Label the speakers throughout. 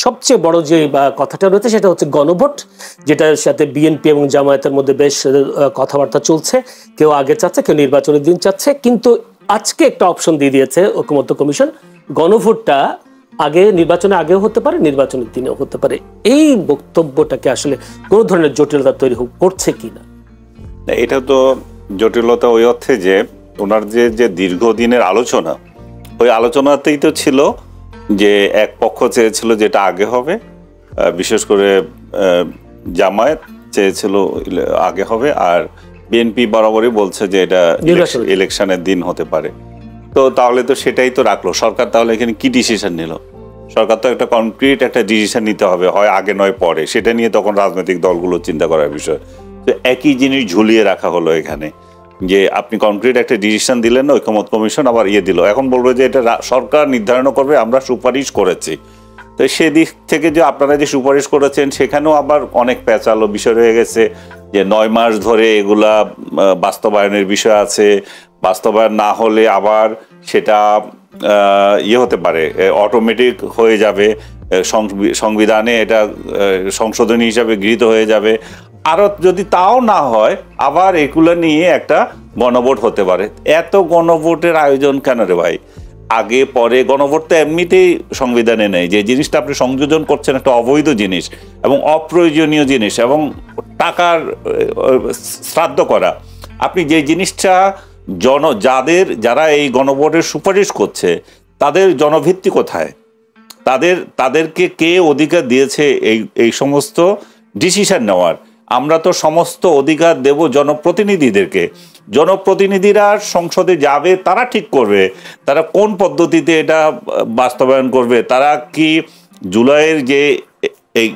Speaker 1: সবচেয়ে বড় যে কথাটা রয়েছে সেটা হচ্ছে গণভোট, যেটার সাথে বিএনপি এবং জামায়াতের মধ্যে বেশ কথাবার্তা চলছে। কেউ আগে চাচ্ছে, কেউ নির্বাচনের দিন চাচ্ছে, কিন্তু আজকে একটা অপশন দিয়ে দিয়েছে ঐকমত্য কমিশন, গণভোটটা আগে, নির্বাচনের আগেও হতে পারে, নির্বাচনের দিনেও হতে পারে। এই বক্তব্যটাকে আসলে কোন ধরনের জটিলতা তৈরি করছে কিনা?
Speaker 2: এটা তো জটিলতা ওই অর্থে যে ওনার যে দীর্ঘদিনের আলোচনা, ওই আলোচনাতেই তো ছিল যে এক পক্ষ চেয়েছিল যেটা আগে হবে, বিশেষ করে জামায়াত চেয়েছিল আগে হবে, আর বিএনপি বরাবরই বলছে যে এটা ইলেকশনের দিন হতে পারে। তো তাহলে তো সেটাই তো রাখলো সরকার। তাহলে এখানে কি ডিসিশন নিল সরকার? তো একটা কনক্রিট একটা ডিসিশন নিতে হবে, হয় আগে নয় পরে। সেটা নিয়ে তখন রাজনৈতিক দলগুলো চিন্তা করার বিষয়। তো একই জিনিস ঝুলিয়ে রাখা হলো এখানে, যে আপনি কনক্রিট একটা ডিসিশন দিলেন না, ঐকমত্য কমিশন আবার দিল, এখন বলবো যে এটা সরকার নির্ধারণ করবে, আমরা সুপারিশ করেছি। তো সেদিক থেকে যে আপনারা যে সুপারিশ করেছেন সেখানেও আবার অনেক পেঁচালো বিষয় রয়ে গেছে, যে 9 মাস ধরে এগুলা বাস্তবায়নের বিষয় আছে, বাস্তবায়ন না হলে আবার সেটা হতে পারে, অটোমেটিক হয়ে যাবে, সংবিধানে এটা সংশোধনী হিসাবে গৃহীত হয়ে যাবে। আরো যদি তাও না হয়, আবার এগুলো নিয়ে একটা গণভোট হতে পারে। এত গণভোটের আয়োজন কেন রে ভাই? আগে পরে গণভোট তো এমনিতেই সংবিধানে নেই। যে জিনিসটা আপনি সংযোজন করছেন একটা অবৈধ জিনিস এবং অপ্রয়োজনীয় জিনিস এবং টাকার শ্রাদ্ধ করা। আপনি যে জিনিসটা যারা এই গণভোটের সুপারিশ করছে তাদের জনভিত্তি কোথায়? তাদেরকে কে অধিকার দিয়েছে এই সমস্ত ডিসিশন নেওয়ার? আমরা তো সমস্ত অধিকার দেব জনপ্রতিনিধিদেরকে। জনপ্রতিনিধিরা সংসদে যাবে, তারা ঠিক করবে তারা কোন পদ্ধতিতে এটা বাস্তবায়ন করবে। তারা কি জুলাইয়ের যে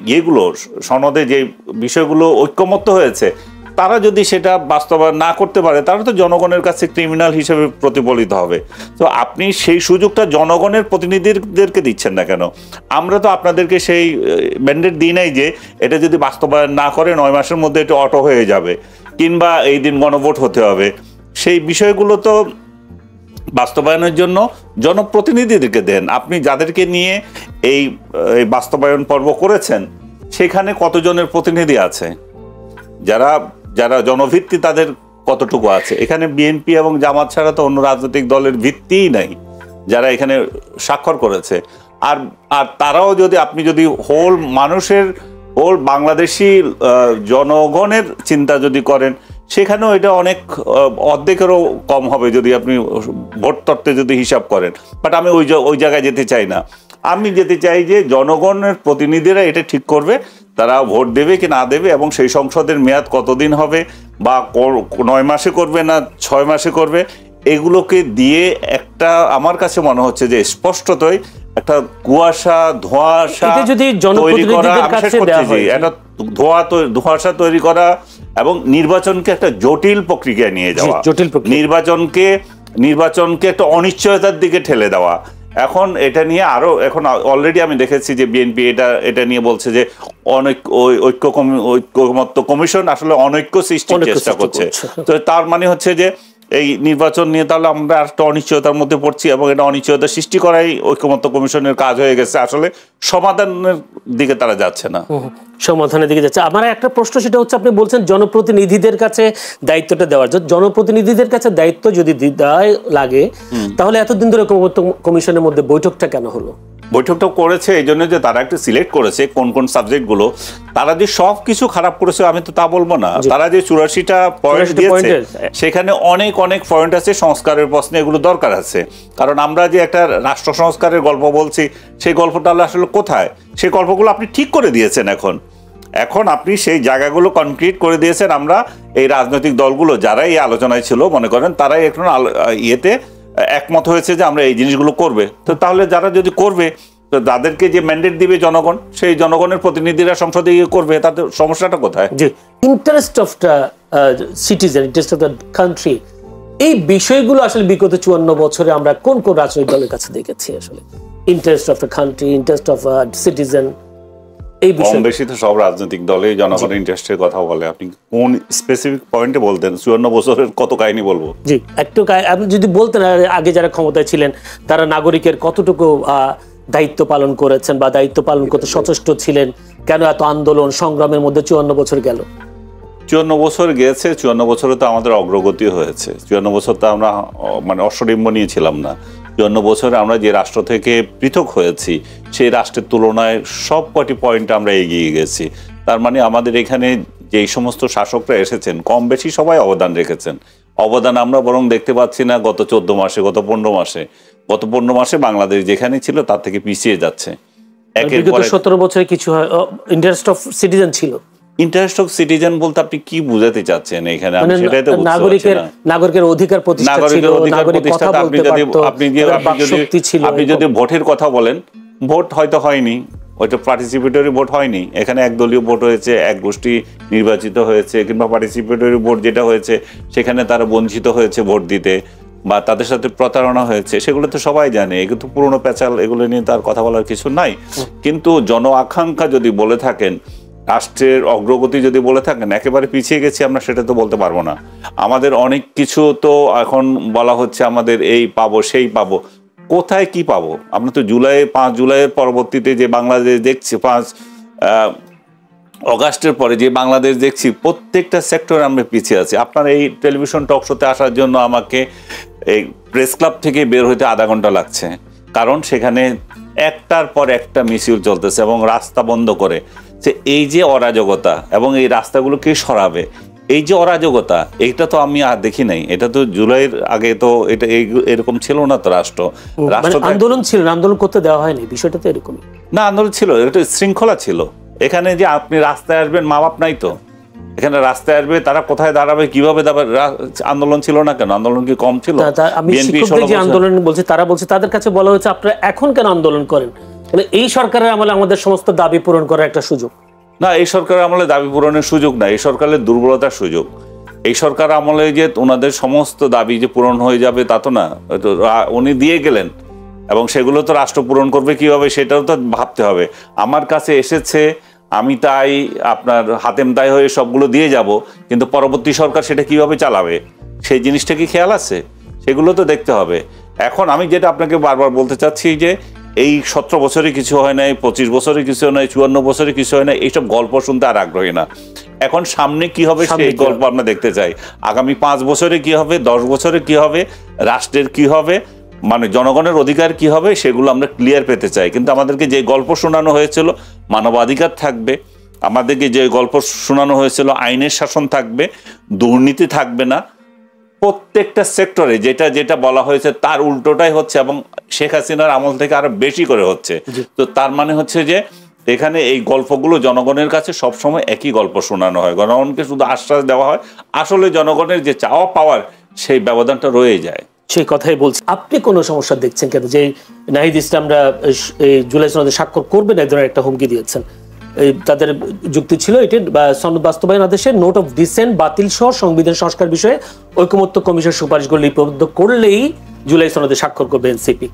Speaker 2: ইয়েগুলো সনদে যে বিষয়গুলো ঐক্যমত্য হয়েছে, তারা যদি সেটা বাস্তবায়ন না করতে পারে, তারা তো জনগণের কাছে ক্রিমিনাল হিসেবে প্রতিফলিত হবে। তো আপনি সেই সুযোগটা জনগণের প্রতিনিধিদেরকে দিচ্ছেন না কেন? আমরা তো আপনাদেরকে সেই ম্যান্ডেট দিই নাই যে এটা যদি বাস্তবায়ন না করে 9 মাসের মধ্যে এটা অটো হয়ে যাবে, কিংবা এই দিন গণভোট হতে হবে। সেই বিষয়গুলো তো বাস্তবায়নের জন্য জনপ্রতিনিধিদেরকে দেন। আপনি যাদেরকে নিয়ে এই বাস্তবায়ন পর্ব করেছেন, সেখানে কতজনের প্রতিনিধি আছে? যারা জনভিত্তি তাদের কতটুকু আছে? এখানে বিএনপি এবং জামাত ছাড়া তো অন্য রাজনৈতিক দলের ভিত্তিই নাই যারা এখানে স্বাক্ষর করেছে। আর তারাও যদি আপনি যদি হোল বাংলাদেশি জনগণের চিন্তা যদি করেন, সেখানেও এটা অনেক অর্ধেকেরও কম হবে যদি আপনি ভোট তত্ত্বে যদি হিসাব করেন। বাট আমি ওই জায়গায় যেতে চাই না। আমি যেতে চাই যে জনগণের প্রতিনিধিরা এটা ঠিক করবে তারা ভোট দেবে কি না দেবে, এবং সেই সংসদের মেয়াদ কতদিন হবে, বা 9 মাসে করবে না 6 মাসে করবে, এগুলোকে দিয়ে একটা আমার কাছে মনে হচ্ছে যে স্পষ্টতই একটা ধোঁয়াশা তৈরি করা, একটা ধোঁয়াশা তৈরি করা এবং নির্বাচনকে একটা জটিল প্রক্রিয়া নিয়ে যাওয়া, নির্বাচনকে একটা অনিশ্চয়তার দিকে ঠেলে দেওয়া। এখন এটা নিয়ে এখন অলরেডি আমি দেখেছি যে বিএনপি এটা নিয়ে বলছে যে ঐক্যমত্য কমিশন আসলে অনৈক্য সৃষ্টির চেষ্টা করছে। তো তার মানে হচ্ছে যে এই নির্বাচন নিয়ে তাহলে আমরা একটা অনিশ্চয়তার মধ্যে পড়ছি, এবং এটা অনিশ্চয়তা সৃষ্টি করাই ঐক্যমত্য কমিশনের কাজ হয়ে গেছে। আসলে সমাধানের দিকে তারা যাচ্ছে না,
Speaker 1: সমাধানের দিকে যাচ্ছে। আমার একটা প্রশ্ন, সেটা হচ্ছে আপনি বলছেন জনপ্রতিনিধিদের কাছে দায়িত্বটা দেওয়ার। জনপ্রতিনিধিদের কাছে দায়িত্ব যদি দেয় লাগে, তাহলে এতদিন ধরে ঐক্যমত্য কমিশনের মধ্যে বৈঠকটা কেন হলো?
Speaker 2: বৈঠকটা করেছে এই জন্য যে তারা একটা সিলেক্ট করেছে কোন কোন সাবজেক্টগুলো। তারা যে সব কিছু খারাপ করেছে আমি তো তা বলবো না। তারা যে 84টা পয়েন্ট দিয়েছে, সেখানে অনেক পয়েন্ট আছে সংস্কারের প্রশ্নে, এগুলো দরকার আছে। কারণ আমরা যে একটা রাষ্ট্র সংস্কারের গল্প বলছি, সেই গল্পটা আসলে কোথায়? সেই গল্পগুলো আপনি ঠিক করে দিয়েছেন। এখন আপনি সেই জায়গাগুলো কনক্রিট করে দিয়েছেন। আমরা এই রাজনৈতিক দলগুলো যারা এই আলোচনায় ছিল, মনে করেন তারাই এখন একমত হয়েছে যে আমরা এই জিনিসগুলো করবে। তো তাহলে যারা যদি করবে, তো তাদেরকে যে ম্যান্ডেট দিবে জনগণ, সেই জনগণের প্রতিনিধিরা সংসদে করবে, তাদের সমস্যাটা কোথায়?
Speaker 1: যে interest of the citizen, interest of the country, এই বিষয়গুলো আসলে বিগত 54 বছরে আমরা কোন কোন রাজনৈতিক দলের কাছে দেখেছি? আসলে interest of the country, interest of citizen, এই বিষয়ে
Speaker 2: বেশি তো সব রাজনৈতিক দলে জনগণের ইন্টারেস্টের কথা বলে। আপনি কোন স্পেসিফিক পয়েন্টে বলতেন? 54 বছরের কত কাহিনী বলবো?
Speaker 1: জি, একটু আপনি যদি বলতেন আগে যারা ক্ষমতায় ছিলেন তারা নাগরিকের কতটুকু দায়িত্ব পালন করেছেন বা দায়িত্ব পালন করতে সচেষ্ট ছিলেন, কেন এত আন্দোলন সংগ্রামের মধ্যে 54 বছর গেল?
Speaker 2: 54 বছর গেছে, 54 বছরে তো আমাদের অগ্রগতি হয়েছে। 54 বছর তো আমরা মানে অশ্বডিম্ব নিয়েছিলাম না। 54 বছরে আমরা যে রাষ্ট্র থেকে পৃথক হয়েছি সেই রাষ্ট্রের তুলনায় সব কটি পয়েন্টে আমরা এগিয়ে গেছি। তার মানে আমাদের এখানে যেই সমস্ত শাসকরা এসেছেন কম বেশি সবাই অবদান রেখেছেন। অবদান আমরা বরং দেখতে পাচ্ছি না গত 14 মাসে, গত 15 মাসে। গত 15 মাসে বাংলাদেশ যেখানে ছিল তার থেকে পিছিয়ে যাচ্ছে।
Speaker 1: একের পরে 17 বছরে কিছু ইন্টারেস্ট অফ সিটিজেন ছিল।
Speaker 2: ইন্টারেস্ট অফ সিটিজেন বলতে আপনি কি বুঝাতে চাচ্ছেন এখানে? আমি সেটাই তো বুঝতে পারছি না।
Speaker 1: নাগরিকের অধিকার প্রতিষ্ঠা ছিল, নাগরিক কথা বলতে পারতো,
Speaker 2: আপনি যদি ভোটের কথা বলেন, ভোট হয়তো হয়নি, ওইটা পার্টিসিপেটরি ভোট হয়নি। এখানে একদলীয় ভোট হয়েছে, এক গোষ্ঠী নির্বাচিত হয়েছে, কিংবা পার্টিসিপেটরি ভোট যেটা হয়েছে সেখানে তারা বঞ্চিত হয়েছে ভোট দিতে, বা তাদের সাথে প্রতারণা হয়েছে, সেগুলো তো সবাই জানে। এগুলো তো পুরনো প্যাচাল, এগুলো নিয়ে তার কথা বলার কিছু নাই। কিন্তু জন আকাঙ্ক্ষা যদি বলে থাকেন, রাষ্ট্রের অগ্রগতি যদি বলে থাকেন, একেবারে পিছিয়ে গেছি আমরা সেটা তো বলতে পারবো না। আমাদের অনেক কিছু তো এখন বলা হচ্ছে আমাদের এই পাবো সেই পাবো, কোথায় কি পাবো? আমরা তো 5 জুলাইয়ের পরবর্তীতে যে বাংলাদেশ দেখছি, 5 অগাস্টের পরে যে বাংলাদেশ দেখছি, প্রত্যেকটা সেক্টরে আমরা পিছিয়ে আছি। আপনার এই টেলিভিশন টক শোতে আসার জন্য আমাকে এই প্রেস ক্লাব থেকে বের হইতে আধা ঘন্টা লাগছে, কারণ সেখানে একটার পর একটা মিছিল চলতেছে এবং রাস্তা বন্ধ করে। যে এই যে অরাজকতা এবং এই রাস্তাগুলোকে সরাবে, এই যে অরাজকতা, এইটা তো আমি আর দেখি নাই। এটা তো জুলাইয়ের আগে তো এটা এরকম ছিল না তো। রাষ্ট্র
Speaker 1: আন্দোলন ছিল, আন্দোলন করতে দেওয়া হয়নি, বিষয়টা তো এরকম
Speaker 2: না। আন্দোলন ছিল, এটা শৃঙ্খলা ছিল। এখানে যে আপনি রাস্তায় আসবেন, মা বাপ নাই তো এখানে রাস্তায় আসবে, তারা কোথায় দাঁড়াবে, কিভাবে দাঁড়াবে, আন্দোলন ছিল না কেন? আন্দোলন কি কম ছিল?
Speaker 1: আন্দোলন বলছে, তারা বলছে তাদের কাছে বলা হয়েছে আপনারা এখন কেন আন্দোলন করেন? এই সরকারের আমলে আমাদের সমস্ত দাবি পূরণ করার একটা সুযোগ
Speaker 2: না। এই সরকারের আমলে দাবি পূরণের সুযোগ না, এই সরকারের দুর্বলতার সুযোগ। এই সরকার আমলে যে ওনাদের সমস্ত দাবি যে পূরণ হয়ে যাবে তা তো না। উনি দিয়ে গেলেন এবং সেগুলো তো রাষ্ট্র পূরণ করবে কিভাবে সেটাও তো ভাবতে হবে। আমার কাছে এসেছে, আমি তাই আপনার হাতেম তাই হয়ে সবগুলো দিয়ে যাব, কিন্তু পরবর্তী সরকার সেটা কিভাবে চালাবে সেই জিনিসটা কি খেয়াল আছে? সেগুলো তো দেখতে হবে। এখন আমি যেটা আপনাকে বারবার বলতে চাচ্ছি যে এই 17 বছরে কিছু হয় নাই, 25 বছরে কিছু হয় নাই, 54 বছরে কিছু হয় নাই, এইসব গল্প শুনতে আর আগ্রহী না। এখন সামনে কি হবে সেই গল্প আমরা দেখতে চাই। আগামী 5 বছরে কি হবে, 10 বছরে কি হবে, রাষ্ট্রের কি হবে, মানে জনগণের অধিকার কি হবে, সেগুলো আমরা ক্লিয়ার পেতে চাই। কিন্তু আমাদেরকে যে গল্প শোনানো হয়েছিল মানবাধিকার থাকবে, আমাদেরকে যে গল্প শোনানো হয়েছিল আইনের শাসন থাকবে, দুর্নীতি থাকবে না, প্রত্যেকটা সেক্টরে যেটা যেটা বলা হয়েছে তার উল্টোটাই হচ্ছে এবং শেখ হাসিনার আমল থেকে আরো বেশি করে হচ্ছে। তো তার মানে হচ্ছে যে এখানে এই গল্পগুলো জনগণের কাছে সবসময় একই গল্প শোনানো হয়, জনগণকে শুধু আশ্বাস দেওয়া হয়, আসলে জনগণের যে চাওয়া পাওয়ার সেই ব্যবধানটা রয়ে যায়।
Speaker 1: সেই কথাই বলছি। আপনি কোনো সমস্যা দেখছেন কেন যে নাহিদ ইসলামরা জুলাই সনদে স্বাক্ষর করবেন, এক ধরনের একটা হুমকি দিয়েছেন? তাদের যুক্তি ছিল এটি সনদ বাস্তবায়ন আদেশের নোট অফ ডিসেন্ট বাতিল সহ সংবিধান সংস্কার বিষয়ে ঐকমত্য কমিশন সুপারিশগুলো লিপিবদ্ধ করলেই জুলাই সনদে স্বাক্ষর করবে এনসিপি।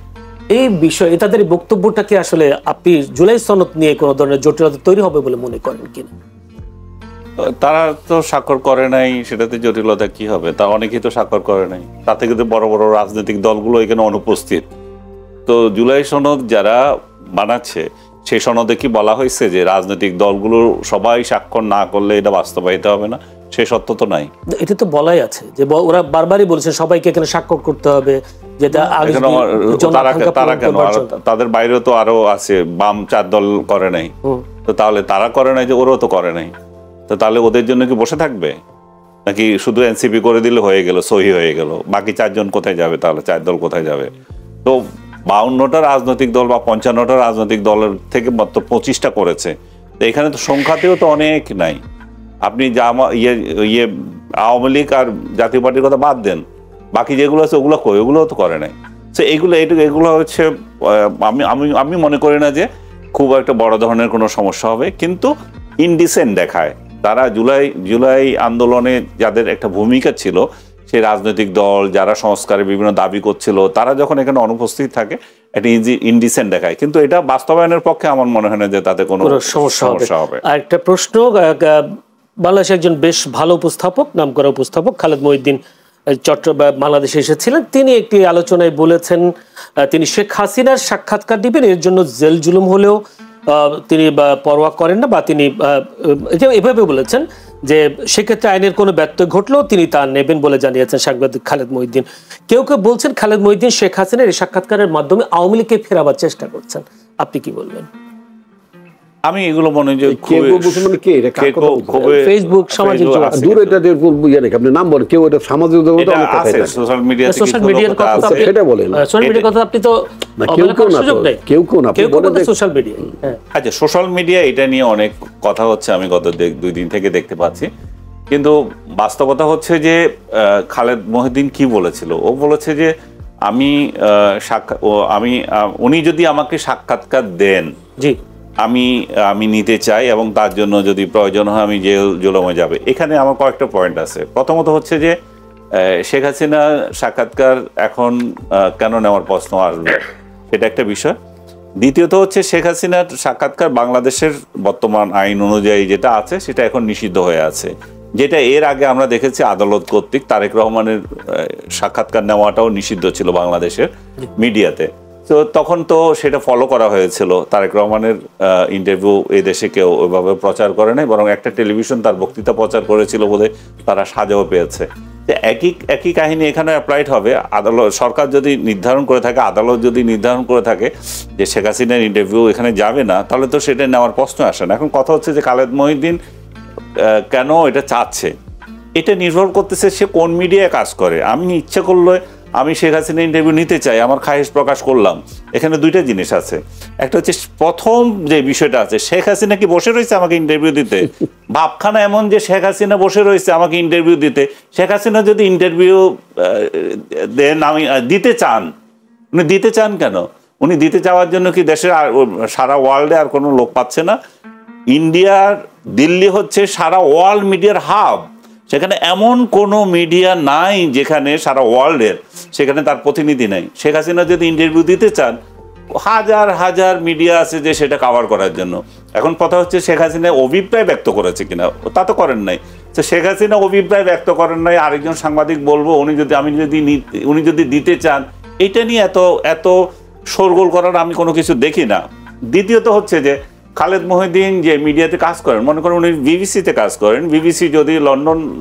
Speaker 1: এই বিষয়ে তাদের বক্তব্যটাকে আসলে আপনি জুলাই সনদ নিয়ে কোনো ধরনের জটিলতা তৈরি হবে বলে মনে করেন কিনা?
Speaker 2: তারা তো স্বাক্ষর করে নাই, সেটাতে জটিলতা কি হবে? তা অনেকেই তো স্বাক্ষর করে নাই, তাতে কিন্তু বড় বড় রাজনৈতিক দলগুলো এখানে অনুপস্থিত। তো জুলাই সনদ যারা বানাচ্ছে সেই সনদে কি বলা হয়েছে যে রাজনৈতিক দলগুলো সবাই স্বাক্ষর না করলে এটা বাস্তবায়িত হবে না? সে সত্য তো নাই। এটা
Speaker 1: তো বলাই আছে যে ওরা বারবারই বলেছে সবাইকে এখানে স্বাক্ষর করতে হবে, যেটা
Speaker 2: তারা কেন? তাদের বাইরেও তো আরো আছে, বাম 4 দল করে নাই। তো তাহলে তারা করে নাই যে ওরাও তো করে নাই, তো তাহলে ওদের জন্য কি বসে থাকবে নাকি? শুধু এনসিপি করে দিলে হয়ে গেল, সহি হয়ে গেল, বাকি 4 জন কোথায় যাবে? তাহলে 4 দল কোথায় যাবে? তো 52টা রাজনৈতিক দল বা 55টা রাজনৈতিক দলের থেকে মাত্র 25টা করেছে। তো এখানে তো সংখ্যাতেও তো অনেক নাই। আপনি আওয়ামী লীগ আর জাতীয় পার্টির কথা বাদ দেন, বাকি যেগুলো আছে ওগুলো কই? ওগুলোও তো করে নাই। তো এগুলো হচ্ছে আমি মনে করি না যে খুব একটা বড় ধরনের কোনো সমস্যা হবে, কিন্তু ইনডিসেন্ট দেখায়। তারা জুলাই আন্দোলনে যাদের একটা ভূমিকা ছিল, সেই রাজনৈতিক দল যারা সংস্কারের বিভিন্ন দাবি করছিল, তারা যখন এখানে অনুপস্থিত থাকে একটা ইনডিসেন্ট দেখায়। কিন্তু এটা বাস্তবায়নের পক্ষে আমার মনে হয় না যে তাতে কোনো সমস্যা হবে।
Speaker 1: আর একটা প্রশ্ন, বাংলাদেশের একজন বেশ ভালো উপস্থাপক, নামকরা উপস্থাপক খালেদ মহিউদ্দিন বাংলাদেশে এসেছিলেন, তিনি একটি আলোচনায় বলেছেন তিনি শেখ হাসিনার সাক্ষাৎকার দিবেন, এর জন্য জেল জুলুম হলেও তিনি পরোয়া করেন না, বা তিনি এভাবে বলেছেন যে সেক্ষেত্রে আইনের কোনো ব্যত্যয় ঘটলেও তিনি তা নেবেন বলে জানিয়েছেন সাংবাদিক খালেদ মহিউদ্দিন। কেউ কেউ বলছেন খালেদ মহিউদ্দিন শেখ হাসিনার এই সাক্ষাৎকারের মাধ্যমে আওয়ামী লীগকে ফেরাবার চেষ্টা করছেন, আপনি কি বলবেন?
Speaker 2: আমি এগুলো মনে হয়
Speaker 1: ফেসবুক সামাজিক
Speaker 3: আপনি নাম বলেন, কেউ এটা সামাজিক
Speaker 2: সোশ্যাল মিডিয়া
Speaker 3: সেটা বলেন,
Speaker 1: সোশ্যাল মিডিয়ার কথা আপনি তো সোশ্যাল মিডিয়া।
Speaker 2: আচ্ছা, সোশ্যাল মিডিয়া এটা নিয়ে অনেক কথা হচ্ছে, আমি গত 2 দিন থেকে দেখতে পাচ্ছি, কিন্তু বাস্তবতা হচ্ছে যে খালেদ মহিউদ্দিন কি বলেছিল, ও বলেছে যে উনি যদি আমাকে সাক্ষাৎকার দেন
Speaker 1: জি
Speaker 2: আমি নিতে চাই, এবং তার জন্য যদি প্রয়োজন হয় আমি জেল জুলুমে যাবে। এখানে আমার কয়েকটা পয়েন্ট আছে। প্রথমত হচ্ছে যে শেখ হাসিনা সাক্ষাৎকার এখন কেন নেওয়ার প্রশ্ন আসবে, সেটা একটা বিষয়। দ্বিতীয়ত হচ্ছে শেখ হাসিনার সাক্ষাৎকার বাংলাদেশের বর্তমান আইন অনুযায়ী যেটা আছে সেটা এখন নিষিদ্ধ হয়ে আছে, যেটা এর আগে আমরা দেখেছি আদালত কর্তৃক তারেক রহমানের সাক্ষাৎকার নেওয়াটাও নিষিদ্ধ ছিল বাংলাদেশের মিডিয়াতে। তো তখন তো সেটা ফলো করা হয়েছিল, তারেক রহমানের ইন্টারভিউ এই দেশে কেউ ওইভাবে প্রচার করে নাই, বরং একটা টেলিভিশন তার বক্তৃতা প্রচার করেছিল বোধহয়, তারা সাজাও পেয়েছে। একই কাহিনী এখানে অ্যাপ্লাইড হবে। আদালত, সরকার যদি নির্ধারণ করে থাকে, আদালত যদি নির্ধারণ করে থাকে যে শেখ হাসিনার ইন্টারভিউ এখানে যাবে না, তাহলে তো সেটা নেওয়ার প্রশ্ন আসে না। এখন কথা হচ্ছে যে খালেদ মহিউদ্দিন কেন এটা চাচ্ছে, এটা নির্ভর করতেছে সে কোন মিডিয়ায় কাজ করে। আমি ইচ্ছা করলে আমি শেখ হাসিনা ইন্টারভিউ নিতে চাই, আমার খায়েশ প্রকাশ করলাম। এখানে দুইটা জিনিস আছে, একটা হচ্ছে প্রথম যে বিষয়টা আছে, শেখ হাসিনা কি বসে রয়েছে আমাকে ইন্টারভিউ দিতে? ভাবখানা এমন যে শেখ হাসিনা বসে রয়েছে আমাকে ইন্টারভিউ দিতে। শেখ হাসিনা যদি ইন্টারভিউ দেন, আমি দিতে চান, উনি দিতে চান কেন? উনি দিতে চাওয়ার জন্য কি দেশের সারা ওয়ার্ল্ডে আর কোনো লোক পাচ্ছে না? ইন্ডিয়ার দিল্লি হচ্ছে সারা ওয়ার্ল্ড মিডিয়ার হাব, সেখানে এমন কোনো মিডিয়া নাই যেখানে সারা ওয়ার্ল্ডের সেখানে তার প্রতিনিধি নাই। শেখ হাসিনা যদি ইন্টারভিউ দিতে চান, হাজার হাজার মিডিয়া আছে যে সেটা কভার করার জন্য। এখন কথা হচ্ছে শেখ হাসিনা অভিপ্রায় ব্যক্ত করেছে কিনা, তা তো করেন নাই। তো শেখ হাসিনা অভিপ্রায় ব্যক্ত করেন নাই, আরেকজন সাংবাদিক বলবো উনি যদি দিতে চান, এটা নিয়ে এত শোরগোল করার আমি কোনো কিছু দেখি না। দ্বিতীয়ত হচ্ছে যে খালেদ মহিউদ্দিন যে মিডিয়াতে কাজ করেন, মনে করেন উনি বিবিসিতে কাজ করেন, বিবিসি যদি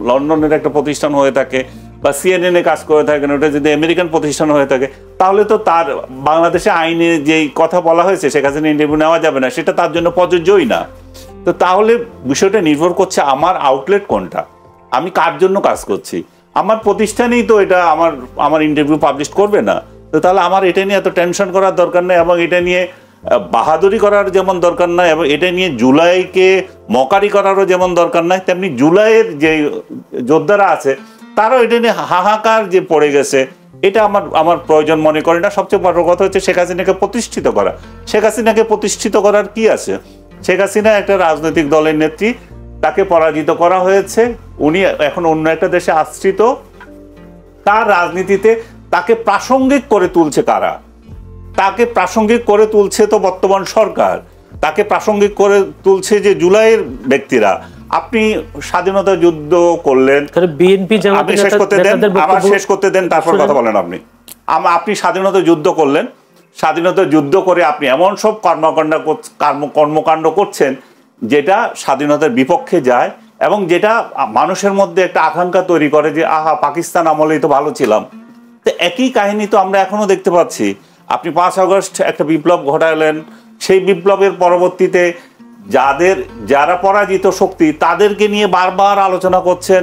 Speaker 2: লন্ডনের একটা প্রতিষ্ঠান হয়ে থাকে, বা CNN এ কাজ করে থাকেন, ওটা যদি আমেরিকান প্রতিষ্ঠান হয়ে থাকে, তাহলে তো তার বাংলাদেশে আইনে যেই কথা বলা হয়েছে শেখ হাসিনা ইন্টারভিউ নেওয়া যাবে না, সেটা তার জন্য প্রযোজ্যই না। তো তাহলে বিষয়টা নির্ভর করছে আমার আউটলেট কোনটা, আমি কার জন্য কাজ করছি। আমার প্রতিষ্ঠানেই তো এটা আমার ইন্টারভিউ পাবলিশ করবে না, তো তাহলে আমার এটা নিয়ে এত টেনশন করার দরকার নেই, এবং এটা নিয়ে বাহাদুরি করার যেমন দরকার নাই, এবং এটা নিয়ে জুলাইকে মকারি করারও যেমন দরকার নাই, তেমনি জুলাইয়ের যে যোদ্ধারা আছে তারাও এটা নিয়ে হাহাকার যে পড়ে গেছে, এটা আমার প্রয়োজন মনে করি না। সবচেয়ে বড় কথা হচ্ছে শেখ হাসিনাকে প্রতিষ্ঠিত করা। শেখ হাসিনাকে প্রতিষ্ঠিত করার কি আছে? শেখ হাসিনা একটা রাজনৈতিক দলের নেত্রী, তাকে পরাজিত করা হয়েছে, উনি এখন অন্য একটা দেশে আশ্রিত। তার রাজনীতিতে তাকে প্রাসঙ্গিক করে তুলছে কারা? তাকে প্রাসঙ্গিক করে তুলছে তো বর্তমান সরকার, তাকে প্রাসঙ্গিক করে তুলছে যে জুলাইয়ের ব্যক্তিরা। আপনি স্বাধীনতা যুদ্ধ করলেন, আপনি শেষ করতে দেন, আমার শেষ করতে দেন, তারপর কথা বলেন। আপনি স্বাধীনতা যুদ্ধ করলেন, স্বাধীনতা যুদ্ধ করে আপনি এমন সব কর্মকাণ্ড করছেন যেটা স্বাধীনতার বিপক্ষে যায়, এবং যেটা মানুষের মধ্যে একটা আকাঙ্ক্ষা তৈরি করে যে আহা, পাকিস্তান আমলেই তো ভালো ছিলাম। তো একই কাহিনী তো আমরা এখনো দেখতে পাচ্ছি। আপনি 5 আগস্ট একটা বিপ্লব ঘটালেন, সেই বিপ্লবের পরবর্তীতে যারা পরাজিত শক্তি তাদেরকে নিয়ে বারবার আলোচনা করছেন,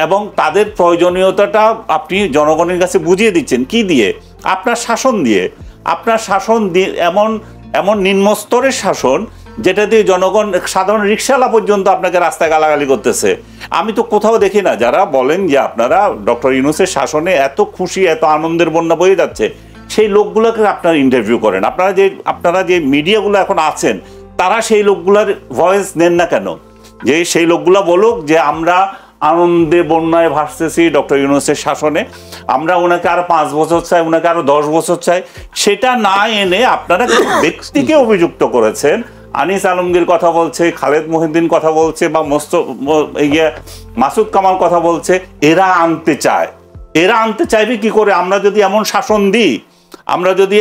Speaker 2: এবং তাদের প্রয়োজনীয়তাটা আপনি জনগণের কাছে বুঝিয়ে দিচ্ছেন কি দিয়ে? আপনার শাসন দিয়ে। আপনার শাসন দিয়ে এমন নিম্নস্তরের শাসন যেটা দিয়ে জনগণ, সাধারণ রিকশাওয়ালা পর্যন্ত আপনাকে রাস্তায় গালাগালি করতেছে। আমি তো কোথাও দেখি না যারা বলেন যে আপনারা ডক্টর ইউনূসের শাসনে এত খুশি, এত আনন্দের বন্যা বয়ে যাচ্ছে, সেই লোকগুলোকে আপনারা ইন্টারভিউ করেন। আপনারা যে মিডিয়াগুলো এখন আছেন, তারা সেই লোকগুলোর ভয়েস নেন না কেন? যে সেই লোকগুলো বলুক যে আমরা আনন্দে বন্যায় ভাসতেছি ডক্টর ইউনূসের শাসনে, আমরা ওনাকে আরো 5 বছর চাই, ওনাকে আরো 10 বছর চাই। সেটা না এনে আপনারা ব্যক্তিকে অভিযুক্ত করেছেন। আনিস আলমগীর কথা বলছে, খালেদ মহিউদ্দিন কথা বলছে, বা মাসুদ কামাল কথা বলছে, এরা আনতে চায়। এরা আনতে চাইবে কি করে? আমরা যদি এমন শাসন দিই, আমরা যদি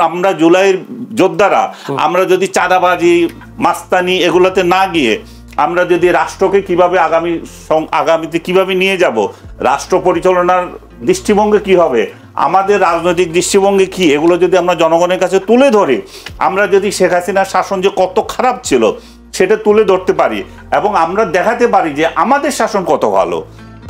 Speaker 2: আমরা জুলাইয়ের যোদ্ধারা আমরা যদি চাঁদাবাজি মাস্তানি এগুলোতে না গিয়ে আমরা যদি রাষ্ট্রকে কিভাবে আগামীতে কিভাবে নিয়ে যাব, রাষ্ট্র পরিচালনার দৃষ্টিভঙ্গি কি হবে, আমাদের রাজনৈতিক দৃষ্টিভঙ্গি কি, এগুলো যদি আমরা জনগণের কাছে তুলে ধরি, আমরা যদি শেখ হাসিনার শাসন যে কত খারাপ ছিল সেটা তুলে ধরতে পারি এবং আমরা দেখাতে পারি যে আমাদের শাসন কত ভালো,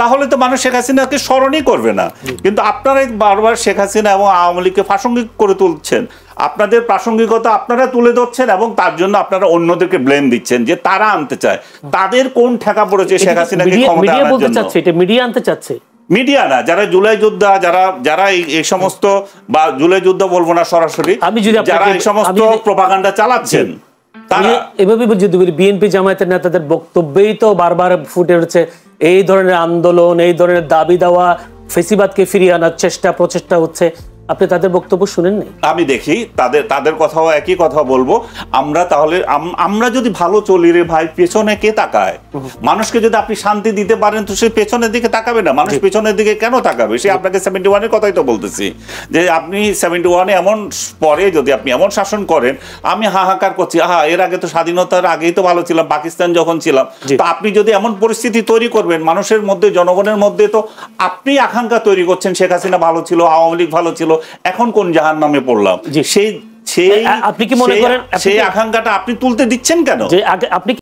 Speaker 2: তাহলে তো মানুষ শেখ হাসিনাকে স্মরণই করবে না। কিন্তু আপনারাই বারবার শেখ হাসিনা এবং আওয়ামী লীগকে প্রাসঙ্গিক করে তুলছেন, আপনাদের প্রাসঙ্গিকতা আপনারা তুলে ধরছেন এবং তার জন্য আপনারা অন্যদেরকে ব্লেম দিচ্ছেন যে তারা আনতে চায়। তাদের কোন ঠেকা পড়েছে শেখ হাসিনাকে ক্ষমতায় আনার জন্য?
Speaker 1: এটা মিডিয়া আনতে চাচ্ছে,
Speaker 2: মিডিয়া না, যারা জুলাই যোদ্ধা, যারা এই সমস্ত, বা জুলাই যোদ্ধা বলবো না সরাসরি, যারা এই সমস্ত প্রপাগান্ডা চালাচ্ছেন তারা
Speaker 1: এভাবে যদি বলি বিএনপি জামায়াতের নেতাদের বক্তব্যেই তো বারবার ফুটে উঠছে এই ধরনের আন্দোলন, এই ধরনের দাবি দেওয়া, ফেসিবাদকে ফিরিয়ে আনার প্রচেষ্টা হচ্ছে। আপনি তাদের বক্তব্য শুনেন নাই? আমি
Speaker 2: দেখি তাদের কথাও একই কথা বলবো। আমরা যদি ভালো চলি রে ভাই, পেছনে কে তাকায়? মানুষকে যদি আপনি শান্তি দিতে পারেন তো সে পেছনের দিকে তাকাবে না। মানুষ পেছনের দিকে কেন তাকাবে? সে আপনাকে 71-এর কথাই তো বলতেছি, যে আপনি 71-এ এমন পরে যদি আপনি এমন শাসন করেন, আমি হাহাকার করছি, এর আগে তো স্বাধীনতার আগেই তো ভালো ছিলাম, পাকিস্তান যখন ছিলাম। তো আপনি যদি এমন পরিস্থিতি তৈরি করবেন মানুষের মধ্যে, জনগণের মধ্যে, তো আপনি আকাঙ্ক্ষা তৈরি করছেন শেখ হাসিনা ভালো ছিল, আওয়ামী লীগ ভালো ছিল, এখন কোন জাহান্নামে পড়লাম, সেই
Speaker 1: আপনি কি মনে করেন
Speaker 2: সেই আকাঙ্ক্ষাটা আপনি তুলতে দিচ্ছেন কেন?
Speaker 1: আপনি